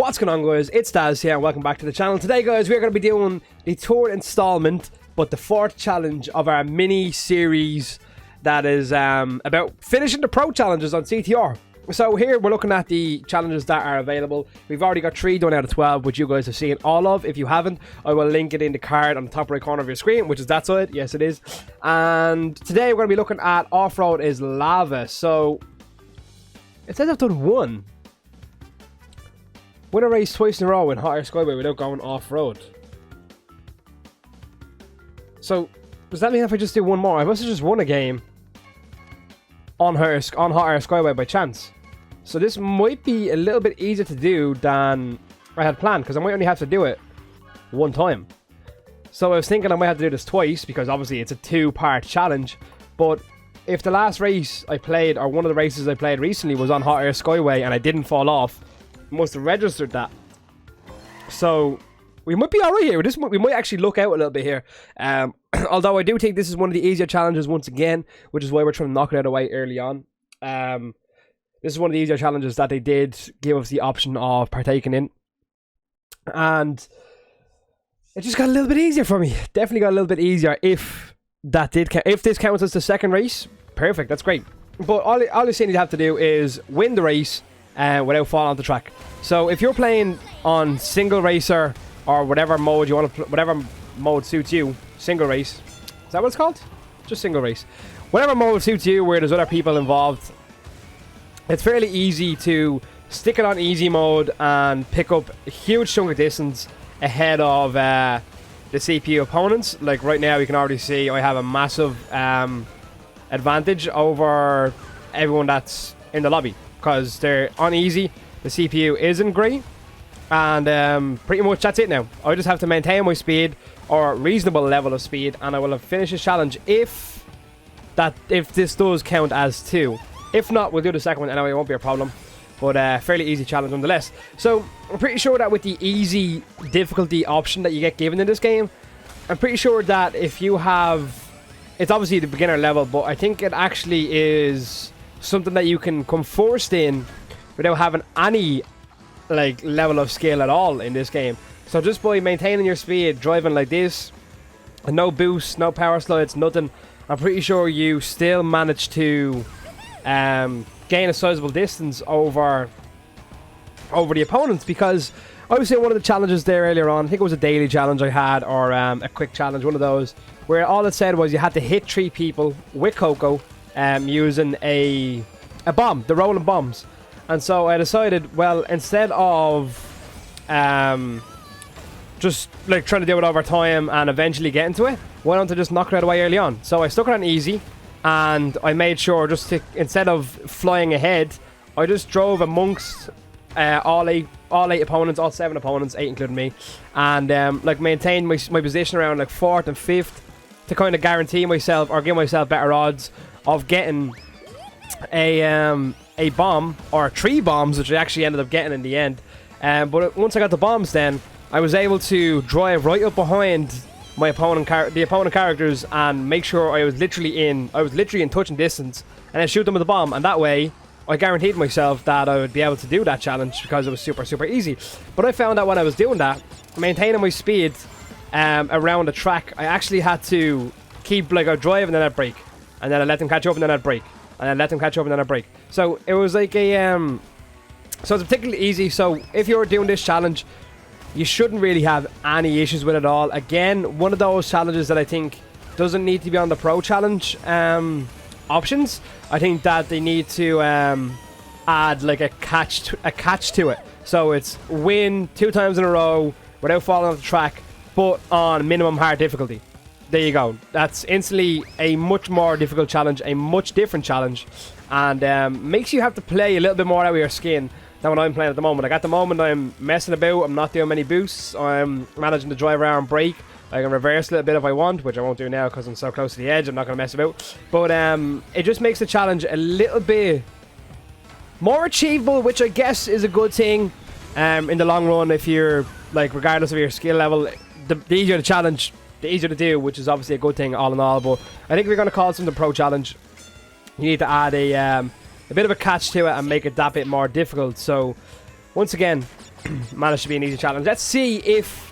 What's going on, guys? It's Daz here and welcome back to the channel. Today, guys, we're going to be doing the third installment, but the fourth challenge of our mini series that is about finishing the pro challenges on CTR. So here we're looking at the challenges that are available. We've already got 3 done out of 12, which you guys have seen all of. If you haven't, I will link it in the card on the top right corner of your screen, which is that side. Yes, it is. And today we're going to be looking at Offroad is Lava. So it says I've done one. Win a race twice in a row in hot air skyway without going off-road. So, does that mean if I just do one more? I must have just won a game on hot air skyway by chance. So this might be a little bit easier to do than I had planned, because I might only have to do it one time. So I was thinking I might have to do this twice, because obviously it's a 2-part challenge. But if the last race I played, or one of the races I played recently, was on hot air skyway and I didn't fall off, must have registered that. So we might be alright here. We might actually look out a little bit here. Although I do think this is one of the easier challenges once again, which is why we're trying to knock it out of the way early on. This is one of the easier challenges that they did give us the option of partaking in, and it just got a little bit easier for me. Definitely got a little bit easier. If this counts as the second race, perfect. That's great. But all you simply have to do is win the race without falling off the track. So if you're playing on single racer or whatever mode you want to, whatever mode suits you, single race. Is that what it's called? Just single race. Whatever mode suits you, where there's other people involved, it's fairly easy to stick it on easy mode and pick up a huge chunk of distance ahead of the CPU opponents. Like right now, you can already see I have a massive advantage over everyone that's in the lobby, because they're on easy, the CPU isn't great, and pretty much that's it now. I just have to maintain my speed, or a reasonable level of speed, and I will have finished this challenge if this does count as 2. If not, we'll do the second one anyway, it won't be a problem. But fairly easy challenge nonetheless. So I'm pretty sure that with the easy difficulty option that you get given in this game, I'm pretty sure that if you have, it's obviously the beginner level, but I think it actually is something that you can come forced in without having any like level of skill at all in this game. So just by maintaining your speed, driving like this, and no boosts, no power slides, nothing, I'm pretty sure you still manage to gain a sizable distance over the opponents. Because I was saying one of the challenges there earlier on, I think it was a daily challenge I had, or a quick challenge, one of those, where all it said was you had to hit 3 people with Coco using a bomb, the rolling bombs. And so I decided, well, instead of just like trying to do it over time and eventually get into it, why don't I just knock it out of the way early on? So I stuck it on easy, and I made sure just to, instead of flying ahead, I just drove amongst all eight opponents, all 7 opponents, 8 including me, and like maintained my position around like 4th and 5th to kind of guarantee myself, or give myself better odds of getting a bomb, or 3 bombs, which I actually ended up getting in the end. But once I got the bombs, then I was able to drive right up behind my opponent, the opponent characters, and make sure I was literally in touching distance, and then shoot them with the bomb. And that way, I guaranteed myself that I would be able to do that challenge, because it was super easy. But I found that when I was doing that, maintaining my speed around the track, I actually had to keep, like, I'd drive and then I'd brake, and then I'd let them catch up and then I'd brake, and then let them catch up and then I'd brake. So it was like a so it's particularly easy. So if you're doing this challenge, you shouldn't really have any issues with it all. Again, one of those challenges that I think doesn't need to be on the pro challenge options. I think that they need to add like a catch to it. So it's win 2 times in a row without falling off the track, but on minimum hard difficulty. There you go. That's instantly a much more difficult challenge, a much different challenge, and makes you have to play a little bit more out of your skin than what I'm playing at the moment. Like at the moment, I'm messing about. I'm not doing many boosts. I'm managing to drive around, brake. I can reverse a little bit if I want, which I won't do now because I'm so close to the edge. I'm not going to mess about. But it just makes the challenge a little bit more achievable, which I guess is a good thing in the long run. If you're, like, regardless of your skill level, the easier the challenge, the easier to do, which is obviously a good thing all in all. But I think if you're going to call something pro challenge, you need to add a bit of a catch to it and make it that bit more difficult. So once again, managed to be an easy challenge. Let's see if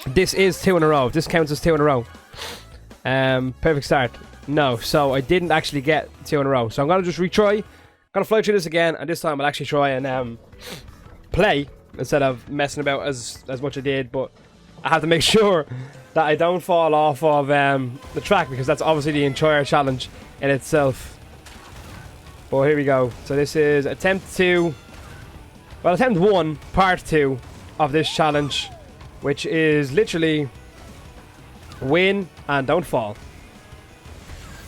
this is 2 in a row. If this counts as 2 in a row. Perfect start. No, so I didn't actually get 2 in a row. So I'm gonna just retry. Gonna fly through this again, and this time I'll actually try and play instead of messing about as much I did. But I have to make sure that I don't fall off of the track, because that's obviously the entire challenge in itself. But here we go. So this is attempt 1, part 2 of this challenge, which is literally win and don't fall.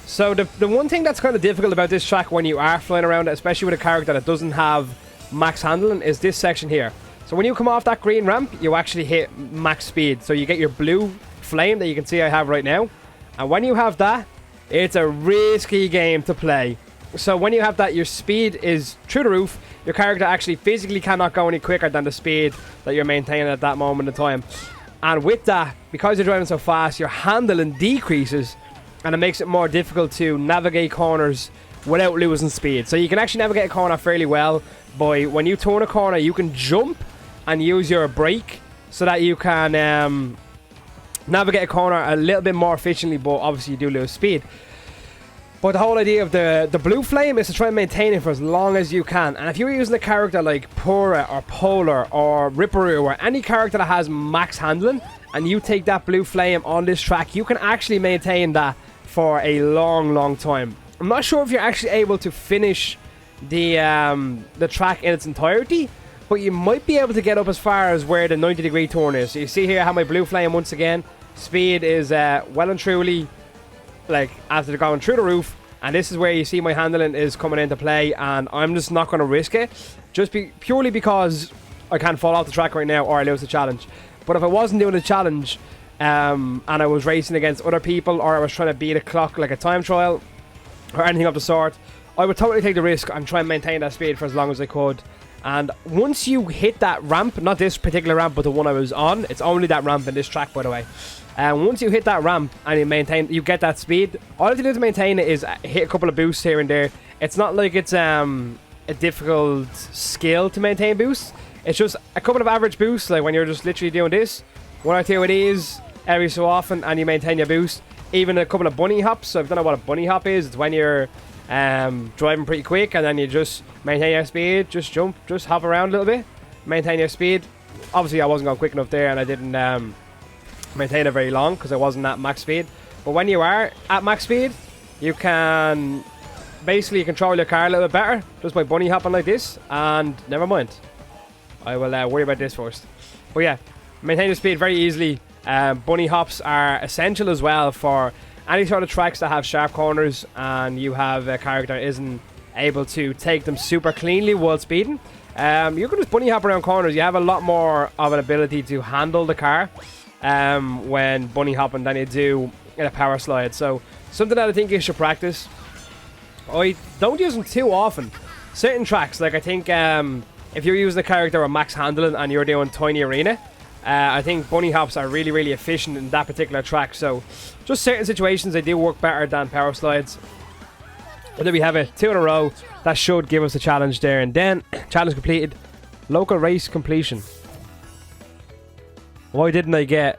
So the one thing that's kind of difficult about this track when you are flying around, especially with a character that doesn't have max handling, is this section here. So when you come off that green ramp, you actually hit max speed. So you get your blue flame that you can see I have right now. And when you have that, it's a risky game to play. So when you have that, your speed is through the roof. Your character actually physically cannot go any quicker than the speed that you're maintaining at that moment in time. And with that, because you're driving so fast, your handling decreases, and it makes it more difficult to navigate corners without losing speed. So you can actually navigate a corner fairly well by, when you turn a corner, you can jump and use your brake so that you can navigate a corner a little bit more efficiently, but obviously you do lose speed. But the whole idea of the blue flame is to try and maintain it for as long as you can. And if you're using a character like Pura or Polar or Ripperoo or any character that has max handling, and you take that blue flame on this track, you can actually maintain that for a long time. I'm not sure if you're actually able to finish the track in its entirety, but you might be able to get up as far as where the 90-degree turn is. So you see here how my blue flame, once again, speed is well and truly, like, after going through the roof. And this is where you see my handling is coming into play, and I'm just not going to risk it, just purely because I can't fall off the track right now or I lose the challenge. But if I wasn't doing the challenge and I was racing against other people, or I was trying to beat a clock like a time trial or anything of the sort, I would totally take the risk and try and maintain that speed for as long as I could. And once you hit that ramp, not this particular ramp but the one I was on, it's only that ramp in this track, by the way. And once you hit that ramp and you get that speed, all you have to do to maintain it is hit a couple of boosts here and there. It's not like it's a difficult skill to maintain boosts. It's just a couple of average boosts, like when you're just literally doing this, 1 or 2 of these every so often, and you maintain your boost. Even a couple of bunny hops. So if you don't know what a bunny hop is, it's when you're driving pretty quick and then you just maintain your speed, just jump, just hop around a little bit, maintain your speed. Obviously I wasn't going quick enough there, and I didn't maintain it very long because I wasn't at max speed. But when you are at max speed, you can basically control your car a little bit better just by bunny hopping like this. And never mind, I will worry about this first. But yeah, maintain your speed very easily. Bunny hops are essential as well for any sort of tracks that have sharp corners and you have a character that isn't able to take them super cleanly while speeding. You can just bunny hop around corners. You have a lot more of an ability to handle the car when bunny hopping than you do in a power slide. So something that I think you should practice. I don't use them too often. Certain tracks, like I think if you're using a character with max handling and you're doing Tiny Arena, I think bunny hops are really efficient in that particular track. So just certain situations, they do work better than power slides. But there we have it, 2 in a row. That should give us a challenge there. And then challenge completed, local race completion. Why didn't I get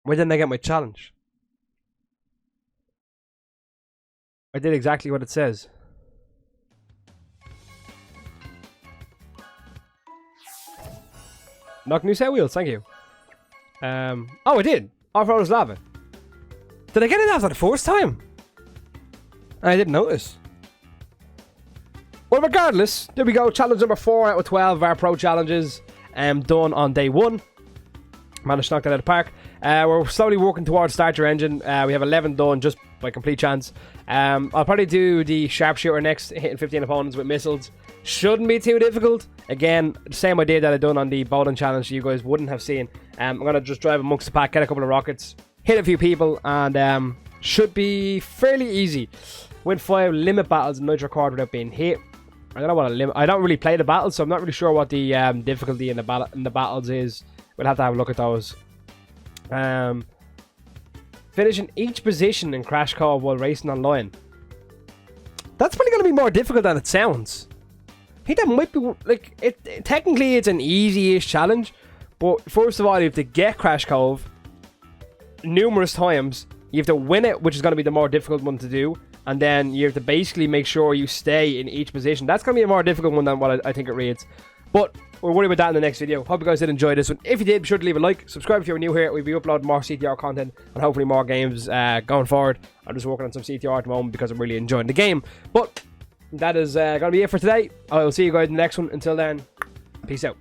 my challenge? I did exactly what it says. Knock new set wheels, thank you. Oh, I did. Offroad is lava. Did I get it after the first time? I didn't notice. Well, regardless, there we go. Challenge number 4 out of 12 of our pro challenges done on day 1. Managed to knock that out of the park. We're slowly working towards start your engine. We have 11 done just by complete chance. I'll probably do the sharpshooter next, hitting 15 opponents with missiles. Shouldn't be too difficult. Again, the same idea that I done on the bowling challenge you guys wouldn't have seen. I'm going to just drive amongst the pack, get a couple of rockets, hit a few people, and should be fairly easy. Win 5 limit battles in Nitro Fueled without being hit. I don't know what a limit. I don't really play the battles, so I'm not really sure what the difficulty in the battles is. We'll have to have a look at those. Finishing each position in Crash Call while racing online. That's probably going to be more difficult than it sounds. I think that might be, like, technically it's an easy-ish challenge, but first of all, you have to get Crash Cove numerous times. You have to win it, which is going to be the more difficult one to do, and then you have to basically make sure you stay in each position. That's going to be a more difficult one than what I think it reads. But we'll worry about that in the next video. Hope you guys did enjoy this one. If you did, be sure to leave a like. Subscribe if you're new here. We'll be uploading more CTR content and hopefully more games going forward. I'm just working on some CTR at the moment because I'm really enjoying the game. But that is going to be it for today. I will see you guys in the next one. Until then, peace out.